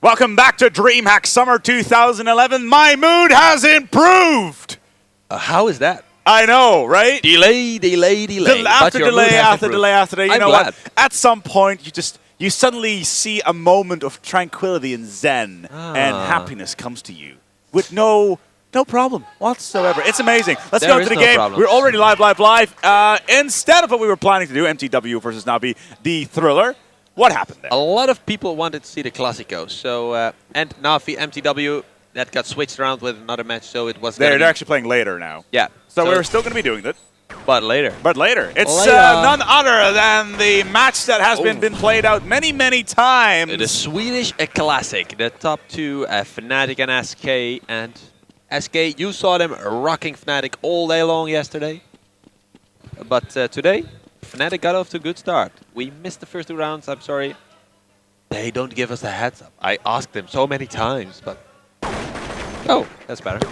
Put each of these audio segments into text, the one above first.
Welcome back to DreamHack Summer 2011. My mood has improved. How is that? I know, right? Delay. After delay. You know glad. what? At some point, you suddenly see a moment of tranquility and zen, and happiness comes to you with no problem whatsoever. It's amazing. Let's go to the game. Problems. We're already live. Instead of what we were planning to do, MTW versus Navi, the thriller. What happened there? A lot of people wanted to see the Classico, so and Navi MTW that got switched around with another match, so it was. They're actually playing later now. Yeah. So we're still going to be doing that. But later. It's none other than the match that has been played out many times. The Swedish Classic, the top two, Fnatic and SK. And SK, you saw them rocking Fnatic all day long yesterday. But today, Fnatic got off to a good start. We missed the first 2 rounds, I'm sorry. They don't give us a heads up. I asked them so many times, but... Oh, that's better.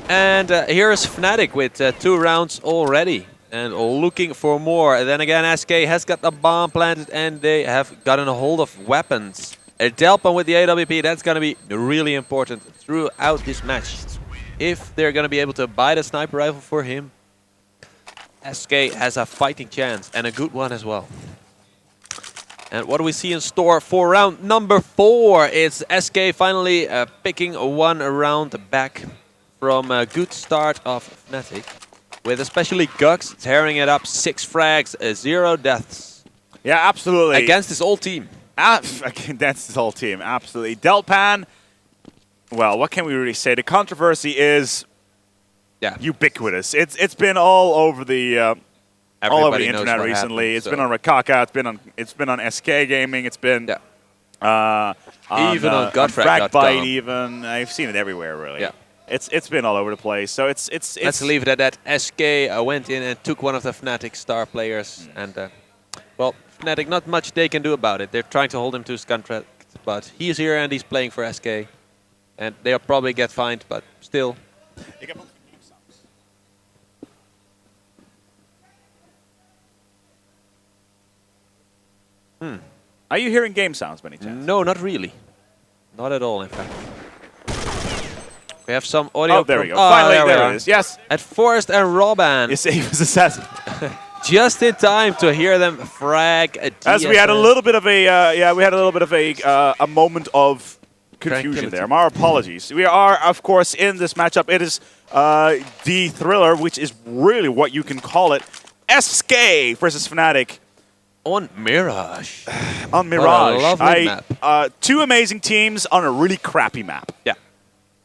And here is Fnatic with 2 rounds already. And looking for more. Then again, SK has got a bomb planted and they have gotten a hold of weapons. A Delpan with the AWP, that's going to be really important throughout this match. If they're going to be able to buy the sniper rifle for him, SK has a fighting chance, and a good one as well. And what do we see in store for round number 4? It's SK finally picking 1 round back from a good start of Fnatic. With especially Gux tearing it up, 6 frags, 0 deaths. Yeah, absolutely. Against his whole team. Against his whole team, absolutely. Delpan, well, what can we really say? The controversy is... Yeah. Ubiquitous. It's been all over the internet recently. Happened, it's been on Rakaka. It's been on SK Gaming. It's been even on Fragbite. Even I've seen it everywhere really. Yeah. It's been all over the place. So it's. Let's leave it at that. SK went in and took one of the Fnatic star players, and well, Fnatic, not much they can do about it. They're trying to hold him to his contract, but he's here and he's playing for SK, and they'll probably get fined, but still. Are you hearing game sounds by any chance? No, not really. Not at all, in fact. We have some audio. Oh, there we go. Finally, there it is. Yes. At Forest and Roban. You say he was assassin. Just in time to hear them frag. As we had a little bit of a moment of confusion there. My apologies. We are, of course, in this matchup. It is the thriller, which is really what you can call it. SK versus Fnatic. On Mirage. On Mirage. Lovely map. 2 amazing teams on a really crappy map. Yeah.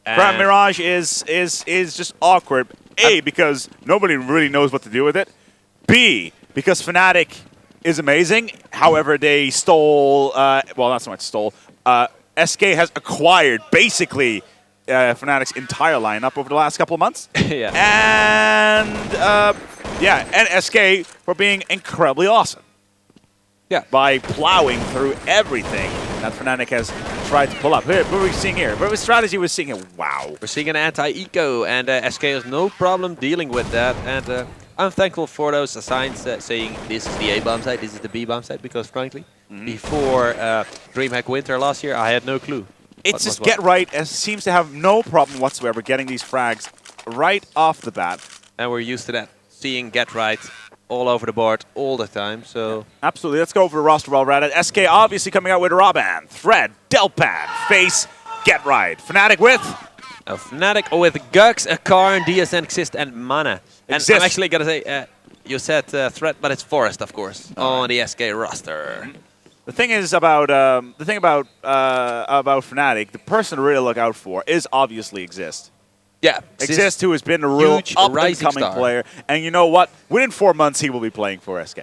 Mirage is just awkward. A, because nobody really knows what to do with it. B, because Fnatic is amazing. However, they stole, well, not so much stole. SK has acquired basically Fnatic's entire lineup over the last couple of months. Yeah. And SK for being incredibly awesome. Yeah. By plowing through everything that Fnatic has tried to pull up. What are we seeing here? What strategy we're seeing here? Wow. We're seeing an anti-eco, and SK has no problem dealing with that. And I'm thankful for those signs saying this is the A bomb site, this is the B bomb site, because frankly, before DreamHack Winter last year, I had no clue. It's just Get Right seems to have no problem whatsoever getting these frags right off the bat. And we're used to that, seeing Get Right all over the board all the time, so... Yeah, absolutely. Let's go over the roster while we're at it. SK obviously coming out with Roban, Thread, Delpan, Face, Get Right. Fnatic with... Fnatic with Gux, Karn, DSN, Xist, and Mana. And I'm actually going to say, you said Thread, but it's Forest, of course, on the SK roster. The thing is about Fnatic, the person to really look out for is obviously Xist. Yeah, Xist, who has been a real up-and-coming player. And you know what? Within 4 months, he will be playing for SK.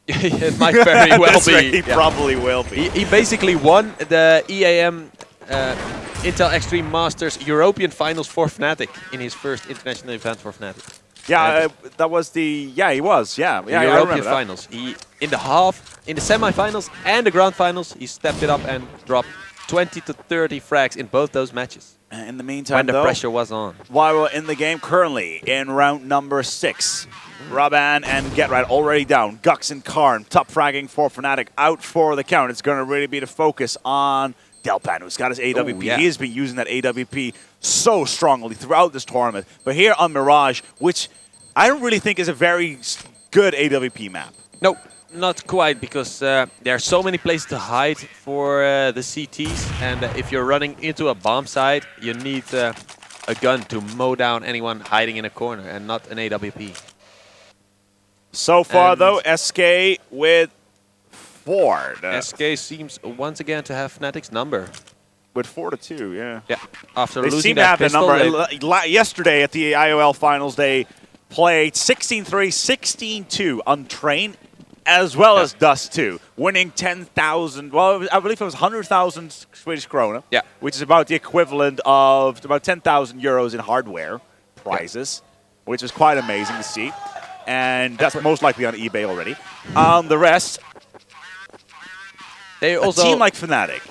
It might very well be. He probably will be. He basically won the EAM Intel Extreme Masters European Finals for Fnatic in his first international event for Fnatic. Yeah, that was the... Yeah, he was. Yeah, European Finals. He in the semi-finals and the grand finals, he stepped it up and dropped 20 to 30 frags in both those matches. In the meantime, when the pressure was on. While we're in the game currently, in round number 6, Roban and Get Right already down. Gux and Karn top fragging for Fnatic out for the count. It's going to really be the focus on Delpan, who's got his AWP. Oh, yeah. He has been using that AWP so strongly throughout this tournament. But here on Mirage, which I don't really think is a very good AWP map. Nope, not quite, because there are so many places to hide for the CTs, and if you're running into a bomb site, you need a gun to mow down anyone hiding in a corner, and not an AWP. So far, And though, SK with Ford. SK seems once again to have Fnatic's number. With 4-2, yeah. Yeah, after They losing seem to that have the pistol, number. Yesterday at the IOL Finals, they played 16-3, 16-2 Untrained, as well as Dust 2, winning 10,000, well, I believe it was 100,000 Swedish krona, which is about the equivalent of about 10,000 euros in hardware prizes, which was quite amazing to see. And that's most likely on eBay already. The rest, they also a team like Fnatic,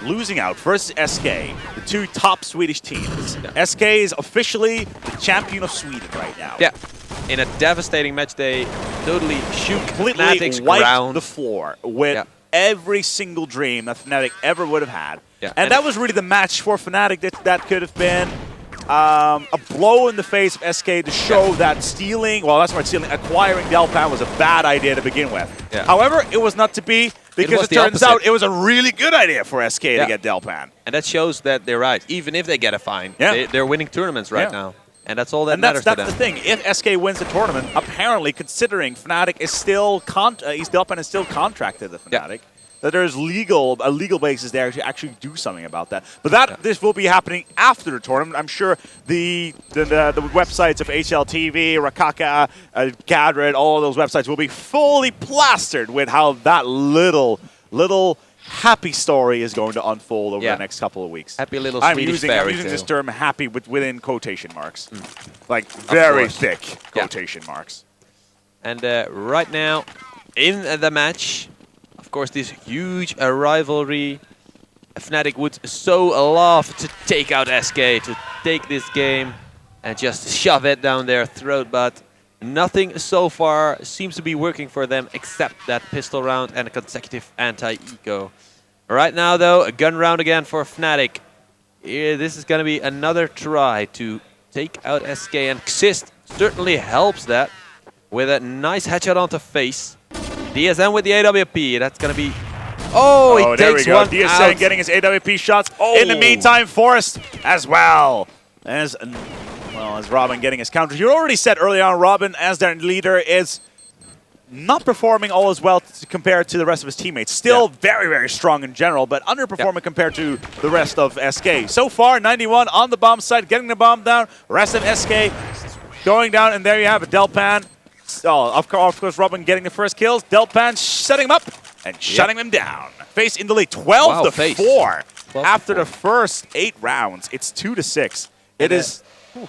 losing out versus SK, the two top Swedish teams. SK is officially the champion of Sweden right now. Yeah, in a devastating match, they totally shook Completely Fnatic's wiped ground. the floor with every single dream that Fnatic ever would have had. Yeah. And that was really the match for Fnatic that could have been a blow in the face of SK to show that stealing, well, that's right, acquiring Delpan was a bad idea to begin with. Yeah. However, it was not to be, because it turns out it was a really good idea for SK to get Delpan. And that shows that they're right. Even if they get a fine, they're winning tournaments right now. And that's all that matters to them. That's the thing. If SK wins the tournament, apparently, considering Fnatic is still Delpan is still contracted to Fnatic, that there's a legal basis there to actually do something about that. But this will be happening after the tournament. I'm sure the websites of HLTV, Rakaka, Gadred, all of those websites will be fully plastered with how that little happy story is going to unfold over the next couple of weeks. Happy little I'm Swedish using fairy this tale. term happy within quotation marks. Like very thick quotation marks. And right now, in the match, of course, this huge rivalry, Fnatic would so love to take out SK, to take this game and just shove it down their throat, but nothing so far seems to be working for them except that pistol round and a consecutive anti-eco. Right now, though, a gun round again for Fnatic. This is going to be another try to take out SK, and Xist certainly helps that with a nice headshot onto face. DSN with the AWP, that's going to be... Oh, he takes one DSN out. getting his AWP shots. In the meantime, Forrest as well. As Robin getting his counters. You already said earlier on, Robin, as their leader, is not performing all as well compared to the rest of his teammates. Still very, very strong in general, but underperforming compared to the rest of SK. So far, 91 on the bomb site, getting the bomb down. Rest of SK going down, and there you have it, Delpan. Oh, of course, Robin getting the first kills. Delpan setting him up and shutting him down. Face in the lead, 12-4. After the first 8 rounds, it's 2-6. It is...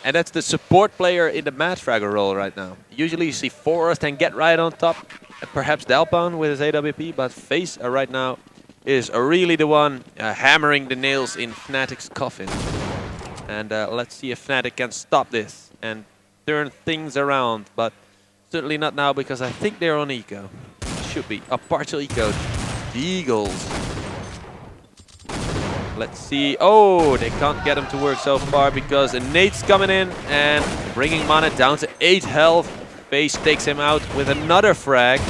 And that's the support player in the Madfragger role right now. Usually you see Forrest and Get right on top, perhaps Delpan with his AWP, but Face right now is really the one hammering the nails in Fnatic's coffin. And let's see if Fnatic can stop this and turn things around, but certainly not now because I think they're on eco. Should be a partial eco. The Eagles. Let's see. Oh, they can't get him to work so far because Nate's coming in and bringing Mana down to 8 health. Face takes him out with another frag.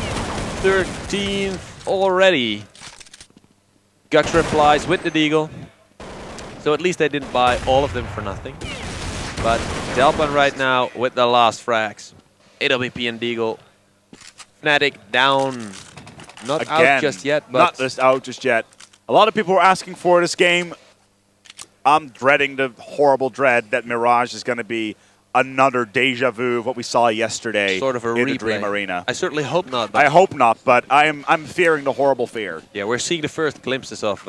13th already. Gux replies with the Deagle. So at least they didn't buy all of them for nothing. But Delpan right now with the last frags. AWP and Deagle. Fnatic down. Not out just yet, but... Not just out just yet. A lot of people were asking for this game. I'm dreading the horrible dread that Mirage is going to be another deja vu of what we saw yesterday sort of a in replay. the Dream Arena. I certainly hope not. I hope not, but I'm fearing the horrible fear. Yeah, we're seeing the first glimpses of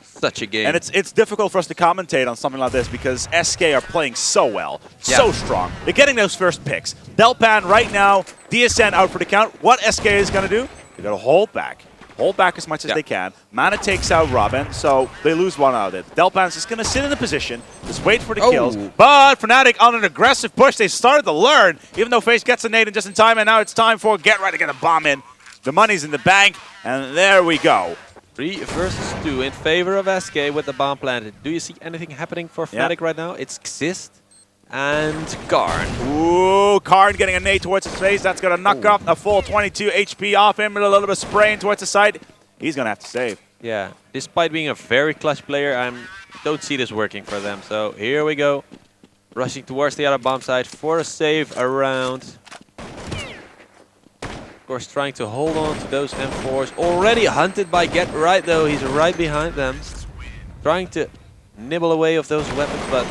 such a game. And it's difficult for us to commentate on something like this because SK are playing so well, so strong. They're getting those first picks. Delpan right now, DSN out for the count. What SK is going to do? They're going to hold back. Hold back as much as they can. Mana takes out Robin, so they lose one out of it. Delpan's just going to sit in the position, just wait for the kills. But Fnatic on an aggressive push. They started to learn, even though Face gets a nade in just in time, and now it's time for Get Right to get a bomb in. The money's in the bank, and there we go. 3 versus 2 in favor of SK with the bomb planted. Do you see anything happening for Fnatic right now? It's Xist and Karn. Ooh, Karn getting a nade towards his face. That's going to knock off a full 22 HP off him with a little bit of spraying towards the side. He's going to have to save. Yeah, despite being a very clutch player, I don't see this working for them. So here we go. Rushing towards the other bomb side for a save around. Of course, trying to hold on to those M4s. Already hunted by Get Right, though. He's right behind them. Trying to nibble away of those weapons, but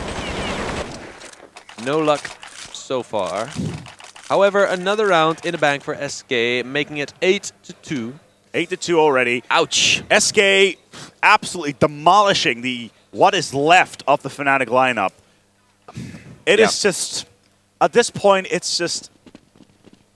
no luck so far. However, another round in the bank for SK, making it 8-2. 8-2 already. Ouch. SK absolutely demolishing what is left of the Fnatic lineup. It is just, at this point, it's just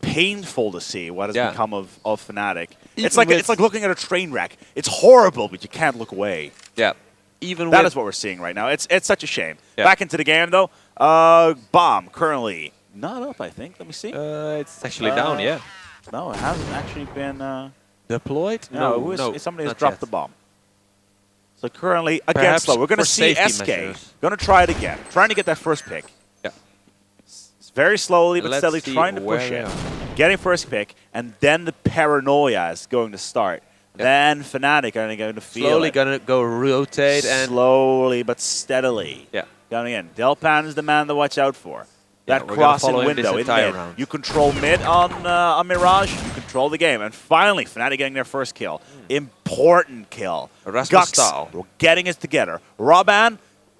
painful to see what has become of Fnatic. It's like looking at a train wreck. It's horrible, but you can't look away. Yeah. Even that is what we're seeing right now. It's such a shame. Yeah. Back into the game though. Bomb currently not up, I think. Let me see. It's actually down, yeah. No, it hasn't actually been deployed. No, somebody has dropped the bomb. So currently against low. We're going to see SK. Going to try it again. Trying to get that first pick. Yeah. It's very slowly but steadily trying to push in. Getting first pick, and then the paranoia is going to start. Yep. Then Fnatic are going to feel slowly going to go rotate and slowly but steadily. Yeah. Going in. Delpan is the man to watch out for. That crossing window in mid. Round. You control mid on Mirage. You control the game, and finally Fnatic getting their first kill. Important kill. Gux, we're getting it together. Robban,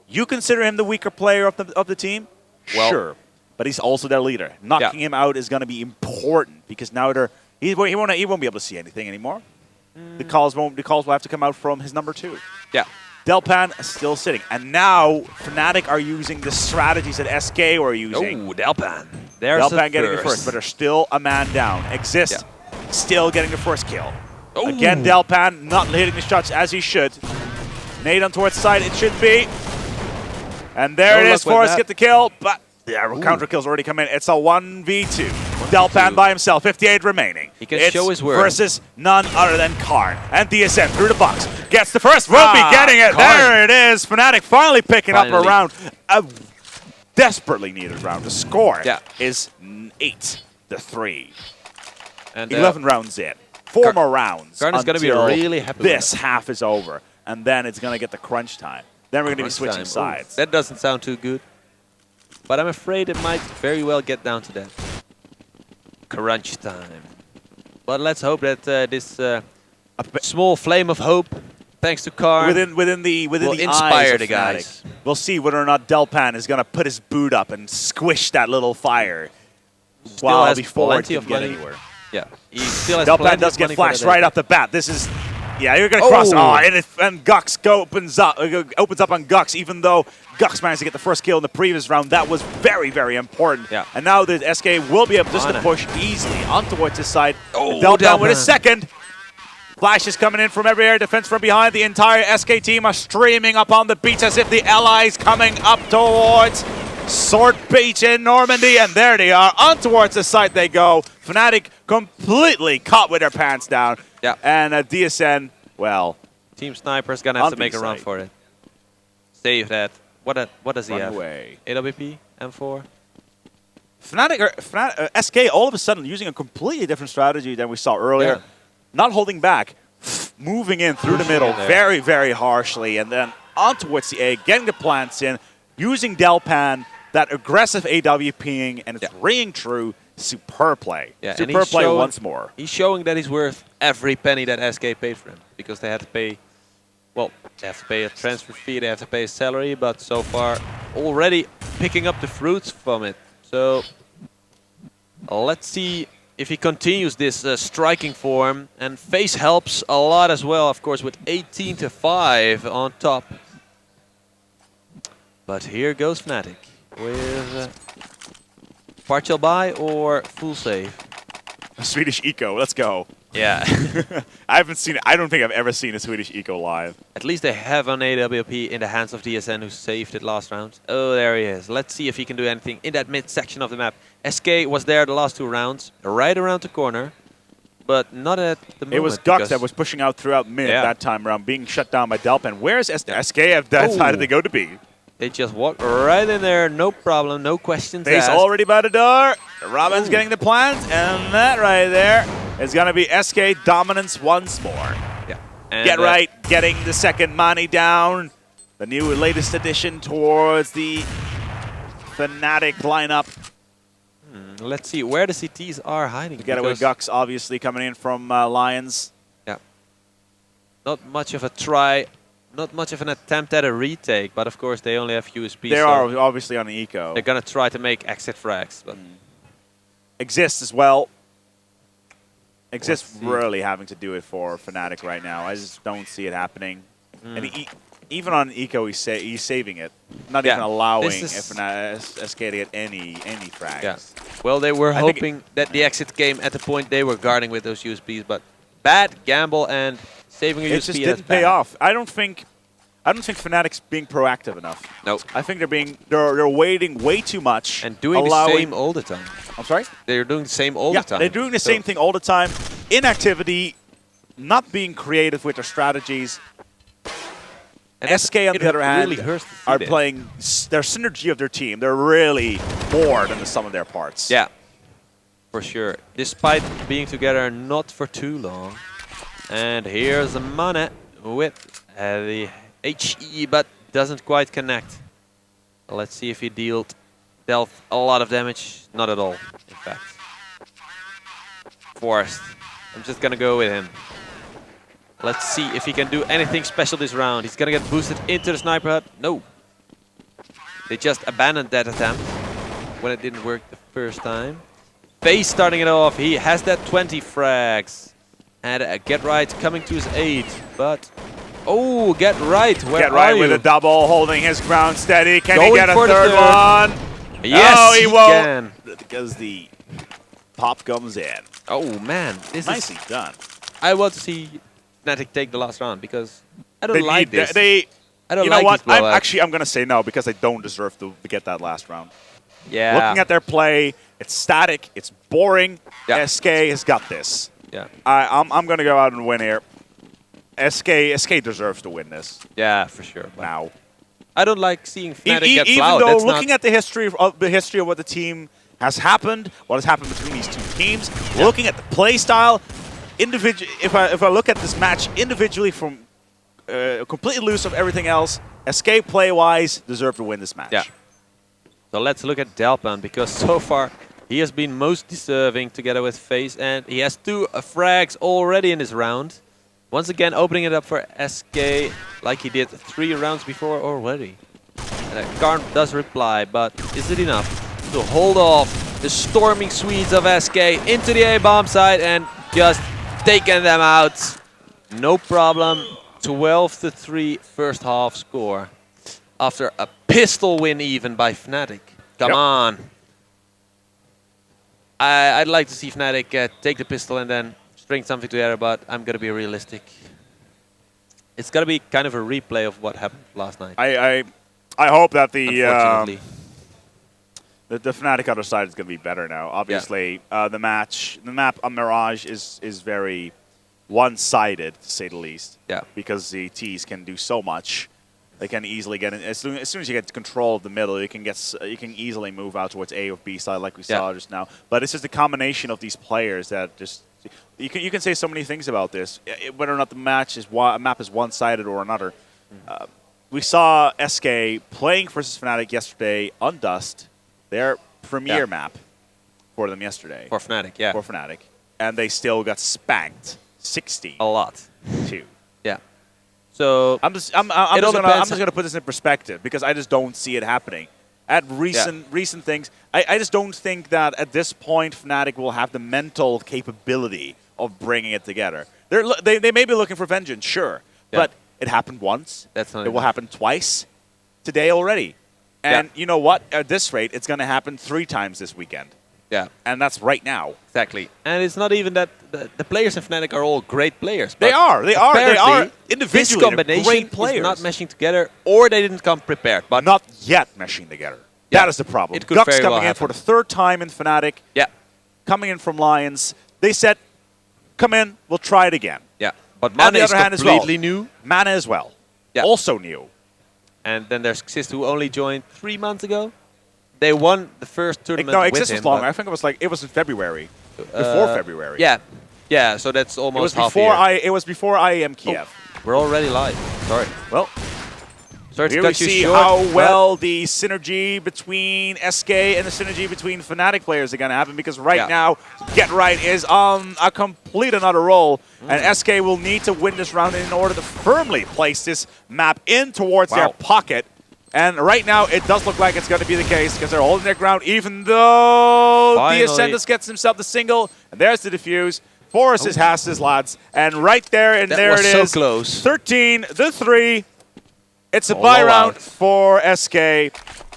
you consider him the weaker player of the team? Well, sure, but he's also their leader. Knocking him out is going to be important because now he won't be able to see anything anymore. The calls will have to come out from his number 2. Yeah. Delpan is still sitting, and now Fnatic are using the strategies that SK were using. Oh, Delpan. Delpan getting the first, but there's still a man down. Xist still getting the first kill. Ooh. Again, Delpan not hitting the shots as he should. Nade on towards the side, it should be. And there it is, Forrest get the kill, but counter kills already come in. It's a 1v2. Delpan by himself, 58 remaining. He can show his worth. Versus none other than Karn. And DSN through the box. Gets the first, won't be getting it. Karn. There it is. Fnatic finally picking up a round. A desperately needed round. The score is 8-3. And 11 rounds in. 4 more rounds. Karn is going to be really happy with this half is over. And then it's going to get the crunch time. Then we're going to be switching sides. That doesn't sound too good. But I'm afraid it might very well get down to that. Crunch time. But let's hope that this small flame of hope, thanks to Karn, within the inspire the guys. We'll see whether or not Delpan is going to put his boot up and squish that little fire before it can get anywhere. Yeah, he still has Delpan does get flashed right off the bat. This is you're going to cross. And Gux opens up on Gux, even though Gux managed to get the first kill in the previous round. That was very, very important. Yeah. And now the SK will be able just to push easily on towards his side. Oh, Delpan with his second. Flash is coming in from every air defense from behind. The entire SK team are streaming up on the beach as if the allies coming up towards Sword Beach in Normandy. And there they are. On towards the site they go. Fnatic completely caught with their pants down. Yeah. And DSN, well, Team Sniper's going to have to make a run for it. Save that. What does he have? AWP? M4? Fnatic, SK all of a sudden using a completely different strategy than we saw earlier. Yeah. Not holding back, moving in through the middle very, very harshly, and then on towards the A, getting the plants in, using Delpan, that aggressive AWPing, and it's ringing true. Superb play. Yeah, superb play once more. He's showing that he's worth every penny that SK paid for him, because they had to pay, well, they have to pay a transfer fee, they have to pay a salary, but so far already picking up the fruits from it. So let's see if he continues this striking form, and FaZe helps a lot as well, of course, with 18-5 on top. But here goes Fnatic with partial buy or full save. Swedish Eco, let's go. Yeah. I haven't seen it. I don't think I've ever seen a Swedish Eco live. At least they have an AWP in the hands of DSN, who saved it last round. Oh, there he is. Let's see if he can do anything in that mid section of the map. SK was there the last 2 rounds, right around the corner. but not at the moment. It was Gux that was pushing out throughout mid that time around, being shut down by Delpan. Where's SK have decided to go to B? They just walked right in there, no problem, no questions Face asked. already by the door. Robin's getting the plant, and that right there is going to be SK dominance once more. Yeah. And Get right, getting the second Mani down. The new latest addition towards the Fnatic lineup. Let's see where the CTs are hiding. To get away, Gux obviously coming in from Lions. Yeah. Not much of a try, not much of an attempt at a retake, but of course they only have USP. They are obviously on the eco. They're gonna try to make exit frags, but Exists as well. Exists really having to do it for Fnatic right now. I just don't see it happening. And even on eco, he's saving it, not even allowing SK to get any frags. Yeah. Well, they were hoping that the exit game at the point they were guarding with those USPs, but bad gamble and saving a USP. It just didn't pay off. I don't think Fnatic's being proactive enough. No. I think they're waiting way too much and doing the same all the time. I'm sorry? They're doing the same all the time. They're doing the same thing all the time. Inactivity, not being creative with their strategies. And SK, on the other hand, really are playing their synergy of their team. They're really more than the sum of their parts. Yeah, for sure. Despite being together not for too long. And here's Mane with the HE, but doesn't quite connect. Let's see if he dealt a lot of damage. Not at all, in fact. Forced. I'm just gonna go with him. Let's see if he can do anything special this round. He's gonna get boosted into the sniper hut. No. They just abandoned that attempt when it didn't work the first time. Face starting it off. He has that 20 frags. And Get Right coming to his aid. But, oh, Get Right, where Get Right are with you? a double, holding his ground steady. Can Going he get a for the third one? Yes, he won't. Because the pop comes in. Oh, man. This Nicely done. I want to see Fnatic take the last round because I don't like this. I don't you like know what? these blowouts. I'm going to say no because they don't deserve to get that last round. Yeah. Looking at their play, it's static, it's boring. Yeah. SK has got this. Yeah. I'm going to go out and win here. SK deserves to win this. Yeah, for sure. Now. I don't like seeing Fnatic get even plowed. though looking at the history of what the team has happened, what has happened between these two teams, looking at the play style, if I look at this match individually from completely loose of everything else, SK play-wise deserve to win this match. Yeah. So let's look at Delpan because so far he has been most deserving together with FaZe and he has 2 frags already in this round. Once again opening it up for SK like he did 3 rounds before already. And Karn does reply, but is it enough to hold off the storming Swedes of SK into the A-bomb side and just taking them out? No problem. 12-3 first half score. After a pistol win even by Fnatic. Come on. I'd like to see Fnatic take the pistol and then string something together, but I'm going to be realistic. It's going to be kind of a replay of what happened last night. I hope that the Fnatic other side is going to be better now. Obviously, the map on Mirage is very one-sided, to say the least. Yeah. Because the Ts can do so much. They can easily get in. As soon as you get control of the middle, you can easily move out towards A or B side, like we saw just now. But it's just a combination of these players that just you can say so many things about this. Whether or not the map is one-sided or another. We saw SK playing versus Fnatic yesterday on Dust, their premier map for them yesterday. For Fnatic, yeah. For Fnatic, and they still got spanked 60. A lot. 2. Yeah. So I'm just gonna put this in perspective because I just don't see it happening. At recent things, I just don't think that at this point Fnatic will have the mental capability of bringing it together. They may be looking for vengeance, sure, but it happened once. That's not it will happen twice today already, and you know what? At this rate, it's gonna happen 3 times this weekend. Yeah. And that's right now. Exactly. And it's not even that the players in Fnatic are all great players. They are individually this combination great players. is not meshing together, or they didn't come prepared. But not yet meshing together. Yeah. That is the problem. It could Gux very well coming in happen. for the 3rd time in Fnatic. Yeah. Coming in from Lions. They said, come in, we'll try it again. Yeah, but On Mana the is other hand as well. completely new. Mana as well. Yeah. Also new. And then there's Xist, who only joined 3 months ago. They won the first tournament No, with Exist him. was longer. I think it was in February. Before February. Yeah, yeah. So that's It almost was half before a year. it was before IEM Kiev. We're already live. Sorry. Well, Sorry to here we cut you see short, how but- well the synergy between SK and the synergy between Fnatic players are going to happen, because right now, Get Right is on a complete another roll, and SK will need to win this round in order to firmly place this map in towards their pocket. And right now, it does look like it's going to be the case, because they're holding their ground, even though the Ascendus gets himself the single, and there's the defuse. Forrest has his lads, and right there, and there it is. So close. 13-3. It's a bye round for SK,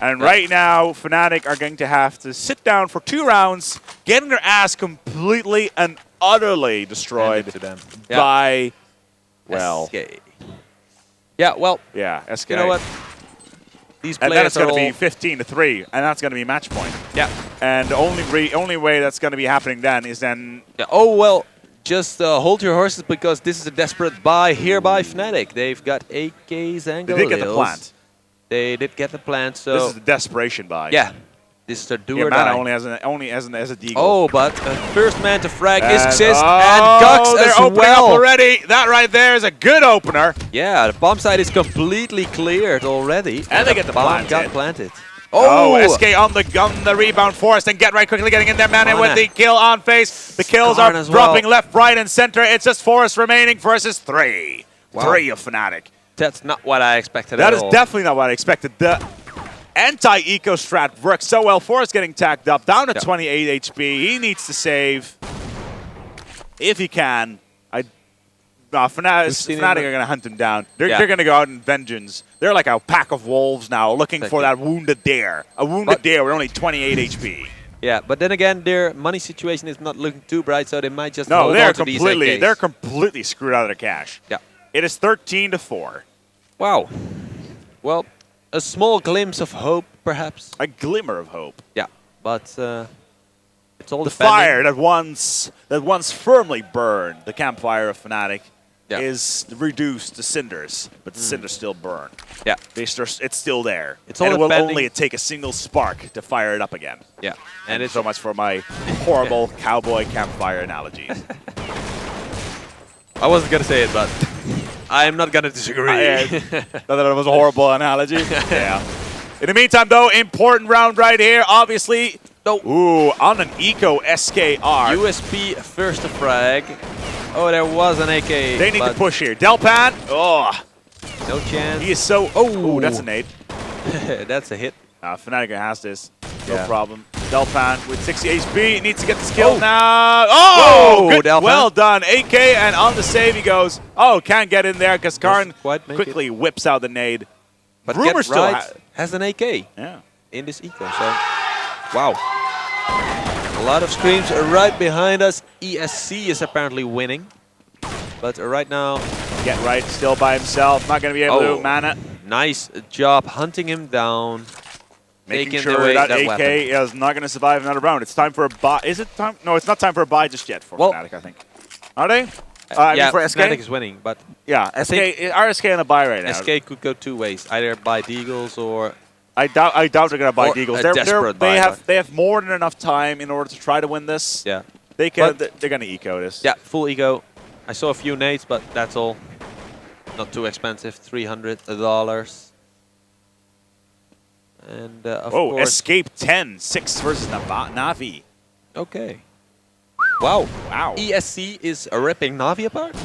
and right now, Fnatic are going to have to sit down for 2 rounds, getting their ass completely and utterly destroyed to them. by, well, SK. Yeah, well, yeah, SK. you know what? These And players then it's going are to be 15-3, and that's going to be match point. Yeah. And the only way that's going to be happening then is then... Yeah. Oh, well, just hold your horses, because this is a desperate buy here by Fnatic. They've got AKs and They did get the plant. They did get the plant, so... This is the desperation buy. Yeah. This is their do or Mana die. only as a deagle. Oh, but first man to frag is And- Xist oh, and Gux they're as opening well. up already. That right there is a good opener. Yeah, the bomb side is completely cleared already. And they get the bomb plant got in. planted. Oh, SK on the rebound. Forrest and Get Right quickly getting in there. Mana with the kill on face. The kills Skarn are as dropping well. left, right, and center. It's just Forrest remaining versus 3. Wow. 3 of Fnatic. That's not what I expected That at is all. definitely not what I expected. The anti-eco strat works so well. Forrest getting tagged up, down to 28 HP. He needs to save if he can. Fnatic are going to hunt him down. They're going to go out in vengeance. They're like a pack of wolves now, looking for that wounded deer. A wounded deer with only 28 HP. Yeah, but then again, their money situation is not looking too bright, so they might just No, hold on to these AKs. they're completely screwed out of their cash. Yeah. It is 13-4. Wow. Well, a small glimpse of hope, perhaps. A glimmer of hope. Yeah, but it's all The depending. fire that once firmly burned the campfire of Fnatic is reduced to cinders, but the cinders still burn. Yeah. It's still there. It's all and it will depending- only take a single spark to fire it up again. Yeah. And it's so much for my horrible cowboy campfire analogy. I wasn't going to say it, but I'm not going to disagree. Not that it was a horrible analogy. Yeah. In the meantime, though, important round right here. Obviously, ooh, on an eco SKR. USP first to frag. Oh, there was an AK. They need to push here. Delpan. Oh, no chance. he is so. Oh, that's a nade. That's a hit. Fnatic has this. No problem. Delpan with 60 HP. Needs to get this kill now. Oh, good. Delpan. Well done. AK, and on the save he goes. Oh, can't get in there because Karn quickly whips out the nade. But Rumor Get still Right has an AK in this eco. So, wow. A lot of screams right behind us. ESC is apparently winning. But right now... Get Right still by himself. Not going to be able to mana. Nice job hunting him down. Making sure that AK is not going to survive another round. It's time for a buy. Is it time? No, it's not time for a buy just yet for Fnatic, I think. Are they? I mean for SK? Fnatic is winning, but... Yeah, SK in a buy right now. SK could go 2 ways. Either buy Deagles or... I doubt they're going to buy Deagles. They have more than enough time in order to try to win this. Yeah. They're going to eco this. Yeah, full eco. I saw a few nades, but that's all. Not too expensive, $300. And of course... Escape 10, 6 versus Na'Vi. Okay. Wow. Wow. ESC is ripping Na'Vi apart?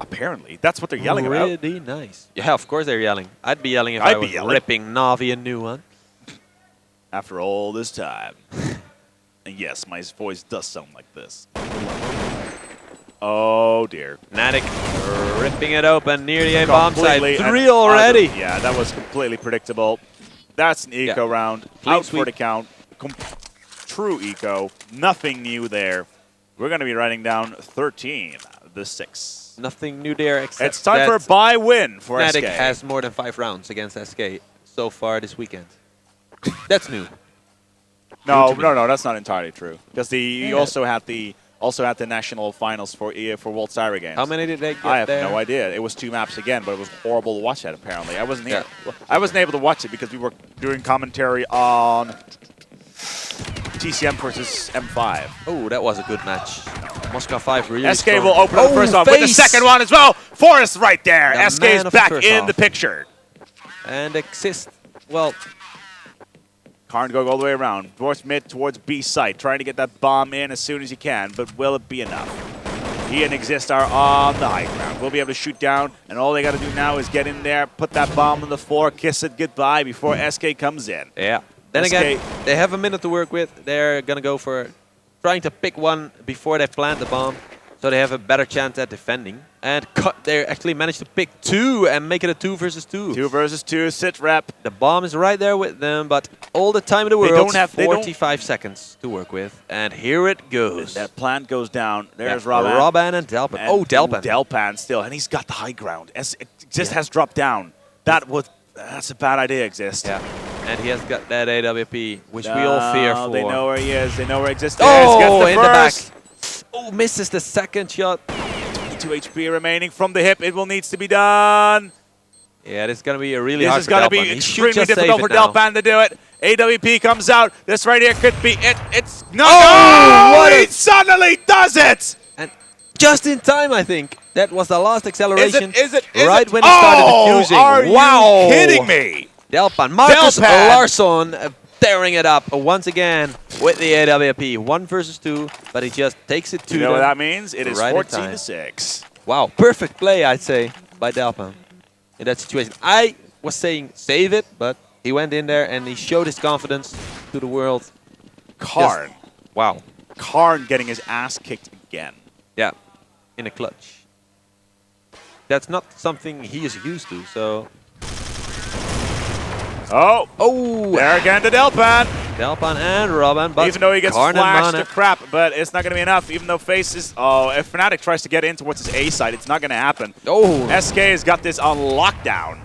Apparently. That's what they're yelling about. Pretty nice. Yeah, of course they're yelling. I'd be yelling if I was ripping Na'Vi a new one. After all this time. And yes, my voice does sound like this. Oh, dear. Fnatic ripping it open near the A bomb side. 3 already. Yeah, that was completely predictable. That's an eco round. Out for the count. True eco. Nothing new there. We're going to be writing down 13-6. Nothing new there except it's time for a bye win for Fnatic SK. has more than 5 rounds against SK so far this weekend. That's new. No, that's not entirely true. Because you also had the Also at the national finals for World Styra Games. How many did they get I have there? no idea. It was 2 maps again, but it was horrible to watch that apparently. I wasn't here. I wasn't able to watch it because we were doing commentary on TCM versus M5. Oh, that was a good match. Moscow 5 really SK strong. will open up the first one with the second one as well. Forrest right there. The SK man is of back the first in half. the picture. And Exist, well, Karn going all the way around. Towards mid, towards B site. Trying to get that bomb in as soon as he can, but will it be enough? He and Exist are on the high ground. We'll be able to shoot down, and all they got to do now is get in there, put that bomb on the floor, kiss it goodbye before SK comes in. yeah. Then SK again, they have a minute to work with. They're going to go for trying to pick one before they plant the bomb, so they have a better chance at defending. And they actually managed to pick 2 and make it a 2 versus 2. 2 versus 2, sit rep. The bomb is right there with them, but all the time in the world, 45 seconds to work with. And here it goes. That plant goes down. There's Robban. Robban and Delpan. And Oh, Delpan. Delpan still, and he's got the high ground. Exist has dropped down. That's a bad idea, Exist. Yeah, and he has got that AWP, which we all fear for. They know where he is. They know where Exist is. Oh, Gets in the back. first. Oh, misses the second shot. 2 HP remaining from the hip. It will needs to be done. Yeah, this is going to be a really hard This is going to be extremely difficult for Delpan to do it. AWP comes out. This right here could be it. It's no. Oh, he suddenly does it. And just in time, I think. That was the last acceleration. Is it? Right when he started defusing. Are wow. you kidding me? Delpan. Marcus Larsson tearing it up once again with the AWP. 1 versus 2, but he just takes it to You know what that means? It is right 14-6. Wow, perfect play, I'd say, by Delpan in that situation. I was saying save it, but he went in there and he showed his confidence to the world. Karn. Wow. Karn getting his ass kicked again. Yeah, in a clutch. That's not something he is used to, so... Oh, there again to Delpan. Delpan and Robban, but even though he gets Karn flashed to crap, but it's not going to be enough. Even though Face is... Oh, if fnatic tries to get in towards his A side, it's not going to happen. Oh. SK has got this on lockdown.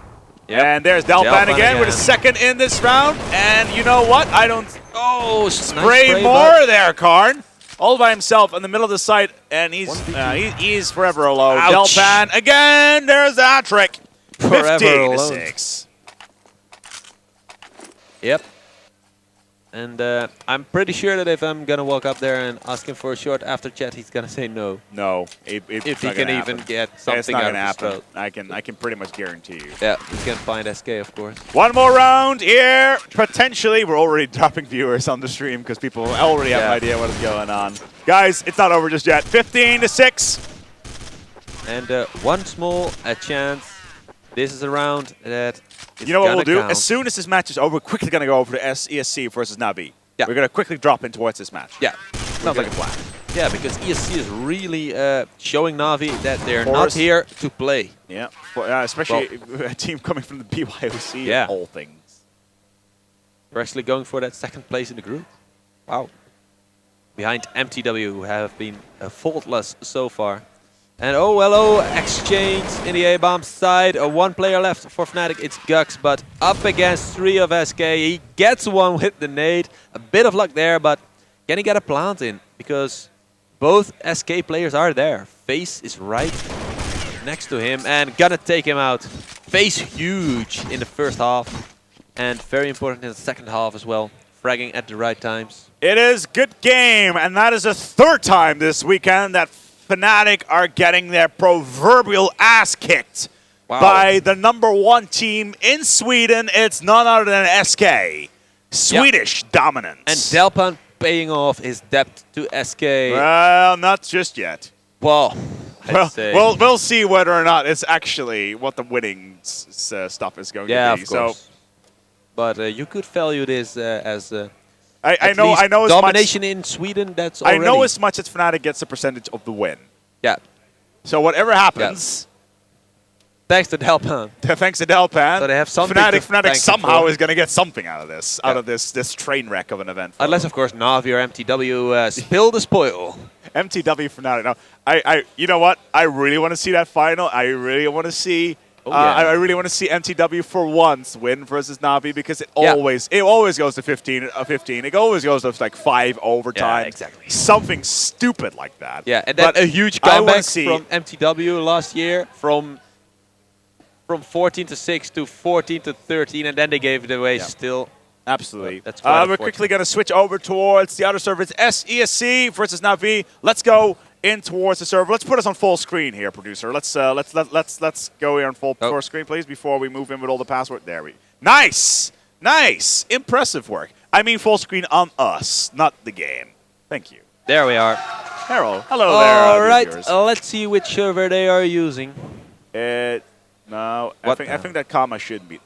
Yep. And there's Delpan again with a second in this round. And you know what? I don't... Oh, spray nice more there, Karn. All by himself in the middle of the site, and he's forever alone. Ouch. Delpan again. There's the hat trick. Forever 15-6. Yep. And I'm pretty sure that if I'm going to walk up there and ask him for a short after chat, he's going to say no. No. If he can even get something out of his throat. I can pretty much guarantee you. Yeah, he's going to find SK, of course. One more round here. Potentially, we're already dropping viewers on the stream because people already have an idea what is going on. Guys, it's not over just yet. 15-6. And one small chance. This is a round that is You know what we'll do? count. As soon as this match is over, we're quickly going to go over to ESC versus Navi. Yeah. We're going to quickly drop in towards this match. Yeah. Sounds like a plan. Yeah, because ESC is really showing Navi that they're not here to play. Yeah, especially a team coming from the BYOC Yeah. of all things. We're actually going for that second place in the group. Wow. Behind MTW, who have been faultless so far. And oh, hello, exchange in the A-bomb side. One player left for Fnatic, it's Gux, but up against 3 of SK. He gets one with the nade. A bit of luck there, but can he get a plant in? Because both SK players are there. Face is right next to him and gonna take him out. Face huge in the first half and very important in the second half as well. Fragging at the right times. It is good game, and that is the 3rd time this weekend that Fnatic are getting their proverbial ass kicked by the #1 team in Sweden. It's none other than SK. Swedish dominance. And Delpan paying off his debt to SK. Well, not just yet. Well, we'll see whether or not it's actually what the winning stuff is going to be. Yeah, of course. So, but you could value this as I know domination in Sweden. That's already. I know as much as Fnatic gets a percentage of the win. Yeah. So whatever happens, thanks to Delpan. Thanks to Delpan. So they have something. Fnatic somehow is going to get something out of this, out of this train wreck of an event. Unless of course Navi or MTW spill the spoil. MTW Fnatic. Now, you know what? I really want to see that final. I really want to see Oh, yeah. I really want to see MTW for once win versus Navi because it always goes to 15. It always goes to like 5 overtime. Yeah, exactly. Something stupid like that. Yeah, and then but a huge I wanna comeback see from MTW last year from 14 to 6 to 14 to 13, and then they gave it away still. Absolutely. That's quite we're quickly going to switch over towards the other server. It's ESC versus Navi. Let's go in towards the server. Let's put us on full screen here, producer. Let's go here on full screen, please, before we move in with all the password. There we. Nice, impressive work. I mean, full screen on us, not the game. Thank you. There we are. Hello there. All right, let's see which server they are using. No, I think that comma shouldn't be.